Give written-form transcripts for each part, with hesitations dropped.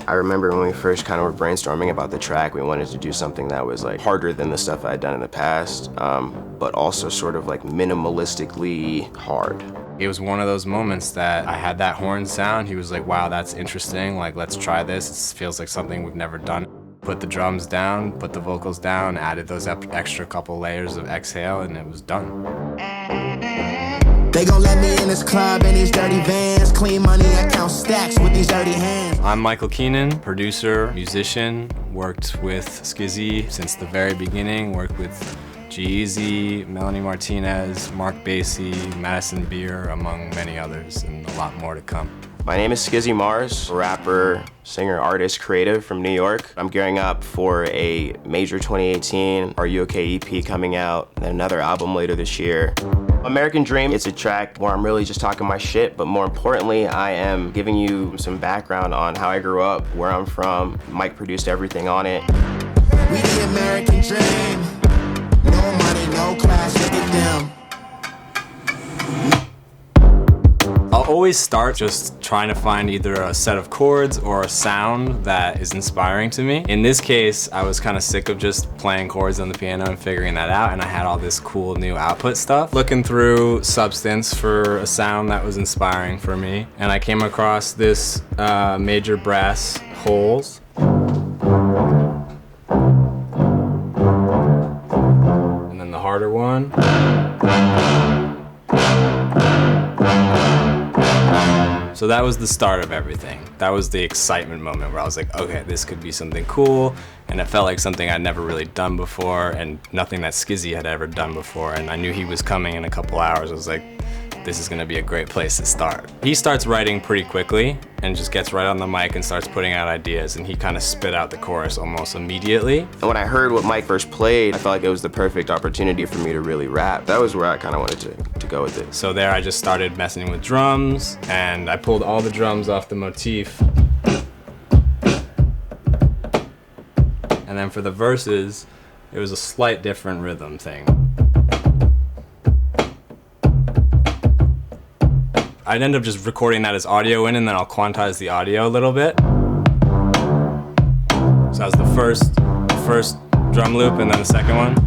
I remember when we first kind of were brainstorming about the track, we wanted to do something that was like harder than the stuff I'd done in the past, but also sort of like minimalistically hard. It was one of those moments that I had that horn sound. He was like, wow, that's interesting. Like, let's try this. It feels like something we've never done. Put the drums down, put the vocals down, added those extra couple layers of exhale, and it was done. They gon' let me in this club in these dirty vans. Clean money, I count stacks with these dirty hands. I'm Michael Keenan, producer, musician. Worked with Skizzy since the very beginning. Worked with G-Eazy, Melanie Martinez, Mark Basie, Madison Beer, among many others, and a lot more to come. My name is Skizzy Mars, rapper, singer, artist, creative from New York. I'm gearing up for a major 2018 Are You OK EP coming out, and another album later this year. American Dream, it's a track where I'm really just talking my shit, but more importantly, I am giving you some background on how I grew up, where I'm from. Mike produced everything on it. We the American dream. No money, no class, look at them. I'll always start just trying to find either a set of chords or a sound that is inspiring to me. In this case, I was kind of sick of just playing chords on the piano and figuring that out, and I had all this cool new output stuff. Looking through Substance for a sound that was inspiring for me, and I came across this major brass holes. And then the harder one. So that was the start of everything. That was the excitement moment where I was like, okay, this could be something cool, and it felt like something I'd never really done before, and nothing that Skizzy had ever done before, and I knew he was coming in a couple hours. I was like, this is gonna be a great place to start. He starts writing pretty quickly and just gets right on the mic and starts putting out ideas, and he kind of spit out the chorus almost immediately. And when I heard what Mike first played, I felt like it was the perfect opportunity for me to really rap. That was where I kind of wanted to go with it. So there I just started messing with drums, and I pulled all the drums off the motif. And then for the verses, it was a slight different rhythm thing. I'd end up just recording that as audio in, and then I'll quantize the audio a little bit. So that was the first drum loop, and then the second one.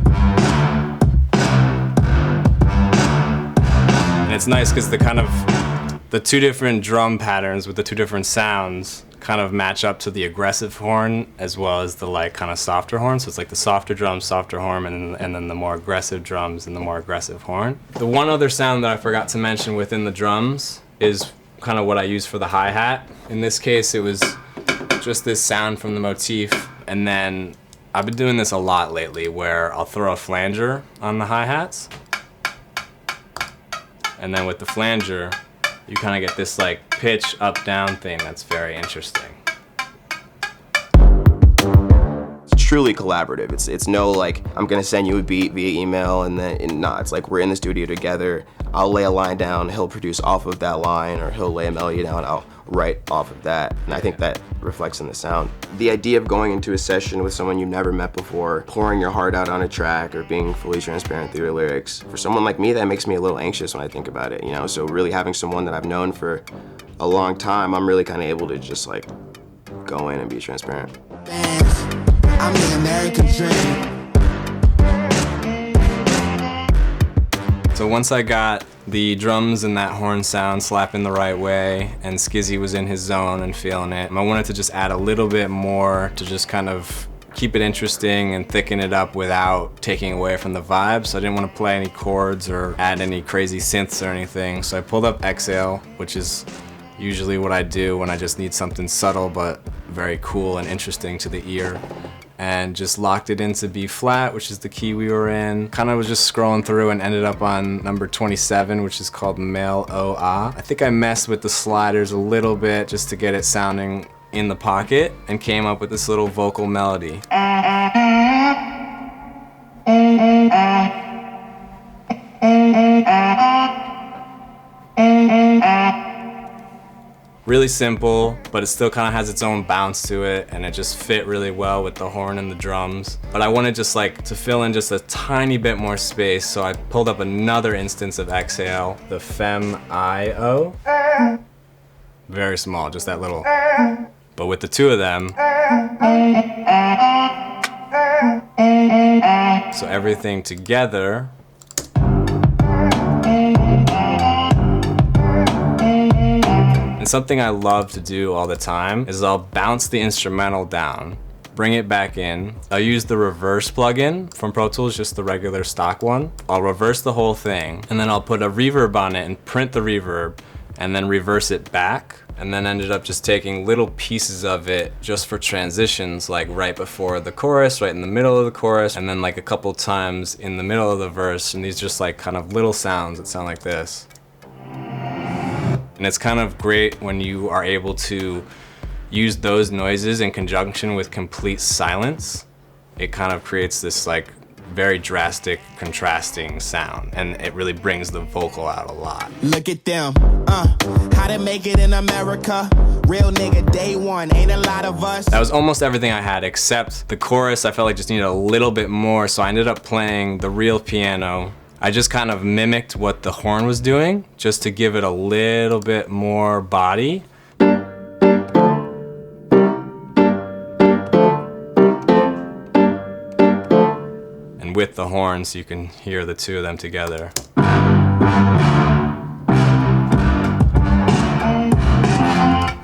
And it's nice because the two different drum patterns with the two different sounds kind of match up to the aggressive horn as well as the like kind of softer horn. So it's like the softer drums, softer horn, and then the more aggressive drums and the more aggressive horn. The one other sound that I forgot to mention within the drums is kind of what I use for the hi-hat. In this case, it was just this sound from the motif, and then I've been doing this a lot lately where I'll throw a flanger on the hi-hats, and then with the flanger, you kind of get this like pitch up-down thing that's very interesting. It's truly collaborative. It's no like, I'm gonna send you a beat via email and then, nah, it's like we're in the studio together. I'll lay a line down, he'll produce off of that line, or he'll lay a melody down, I'll write off of that. And I think that reflects in the sound. The idea of going into a session with someone you've never met before, pouring your heart out on a track or being fully transparent through your lyrics, for someone like me, that makes me a little anxious when I think about it, you know? So really having someone that I've known for a long time, I'm really kind of able to just like go in and be transparent. I'm the American dream. So once I got the drums and that horn sound slapping the right way, and Skizzy was in his zone and feeling it, I wanted to just add a little bit more to just kind of keep it interesting and thicken it up without taking away from the vibe. So I didn't want to play any chords or add any crazy synths or anything. So I pulled up Exhale, which is usually what I do when I just need something subtle but very cool and interesting to the ear, and just locked it into B flat, which is the key we were in. Kind of was just scrolling through and ended up on number 27, which is called Mel O Ah. I think I messed with the sliders a little bit just to get it sounding in the pocket, and came up with this little vocal melody. Really simple, but it still kind of has its own bounce to it, and it just fit really well with the horn and the drums. But I wanted just like to fill in just a tiny bit more space, so I pulled up another instance of Exhale, the Fem I-O. Very small, just that little But with the two of them, so everything together, and something I love to do all the time is I'll bounce the instrumental down, bring it back in. I'll use the reverse plugin from Pro Tools, just the regular stock one. I'll reverse the whole thing, and then I'll put a reverb on it and print the reverb, and then reverse it back. And then ended up just taking little pieces of it just for transitions, like right before the chorus, right in the middle of the chorus, and then like a couple times in the middle of the verse. And these just like kind of little sounds that sound like this. And it's kind of great when you are able to use those noises in conjunction with complete silence. It kind of creates this like very drastic, contrasting sound, and it really brings the vocal out a lot. Look at them, how to make it in America. Real nigga, day one, ain't a lot of us. That was almost everything I had, except the chorus I felt like just needed a little bit more, so I ended up playing the real piano. I just kind of mimicked what the horn was doing, just to give it a little bit more body. With the horns, you can hear the two of them together.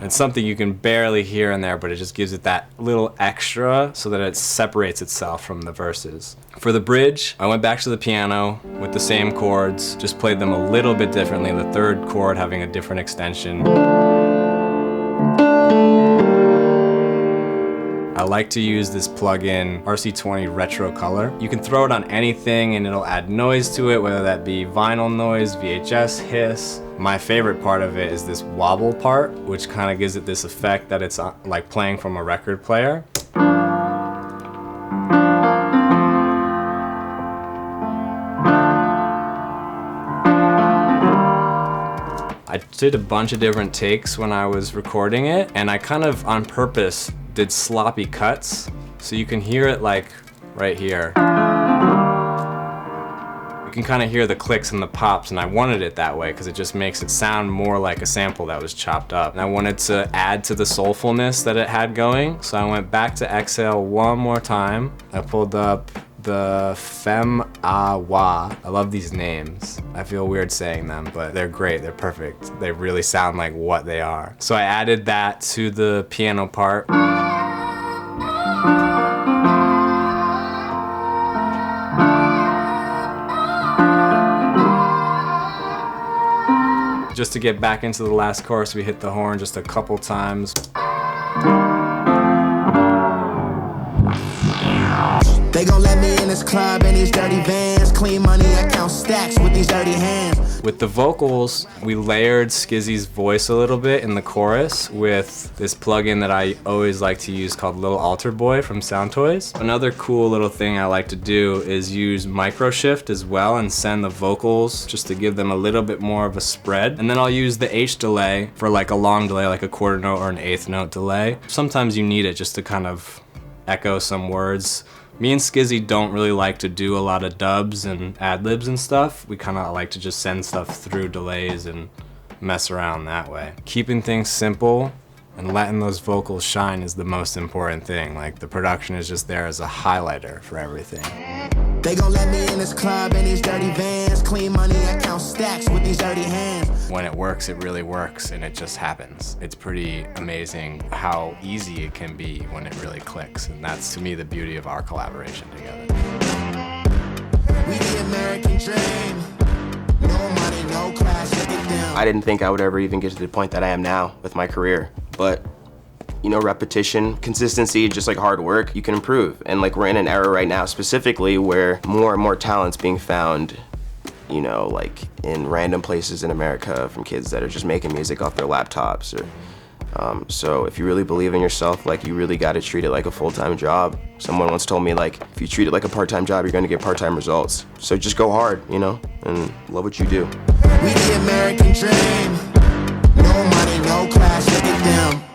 It's something you can barely hear in there, but it just gives it that little extra so that it separates itself from the verses. For the bridge, I went back to the piano with the same chords, just played them a little bit differently, the third chord having a different extension. I like to use this plugin, RC20 Retro Color. You can throw it on anything and it'll add noise to it, whether that be vinyl noise, VHS, hiss. My favorite part of it is this wobble part, which kind of gives it this effect that it's like playing from a record player. I did a bunch of different takes when I was recording it, and I kind of on purpose did sloppy cuts, so you can hear it like right here. You can kind of hear the clicks and the pops, and I wanted it that way because it just makes it sound more like a sample that was chopped up. And I wanted to add to the soulfulness that it had going, so I went back to Exhale one more time. I pulled up the Fem Ah Wah. I love these names. I feel weird saying them, but they're great, they're perfect. They really sound like what they are. So I added that to the piano part. Just to get back into the last chorus, we hit the horn just a couple times. They gon' let me in this club in these dirty vans. Clean money, I count stacks with these dirty hands. With the vocals, we layered Skizzy's voice a little bit in the chorus with this plugin that I always like to use called Little Alter Boy from Soundtoys. Another cool little thing I like to do is use microshift as well and send the vocals just to give them a little bit more of a spread. And then I'll use the H delay for like a long delay, like a quarter note or an eighth note delay. Sometimes you need it just to kind of echo some words. Me and Skizzy don't really like to do a lot of dubs and ad-libs and stuff. We kind of like to just send stuff through delays and mess around that way. Keeping things simple and letting those vocals shine is the most important thing. Like, the production is just there as a highlighter for everything. They gon' let me in this club in these dirty vans. Clean money, I count stacks with these dirty hands. When it works, it really works, and it just happens. It's pretty amazing how easy it can be when it really clicks, and that's, to me, the beauty of our collaboration together. We the American dream. No money, no class, look at them. I didn't think I would ever even get to the point that I am now with my career, but you know, repetition, consistency, just like hard work, you can improve. And like, we're in an era right now specifically where more and more talent's being found, you know, like in random places in America from kids that are just making music off their laptops. Or, so if you really believe in yourself, like, you really gotta treat it like a full-time job. Someone once told me, like, if you treat it like a part-time job, you're gonna get part-time results. So just go hard, you know, and love what you do. We the American dream. No money, no class, look at them.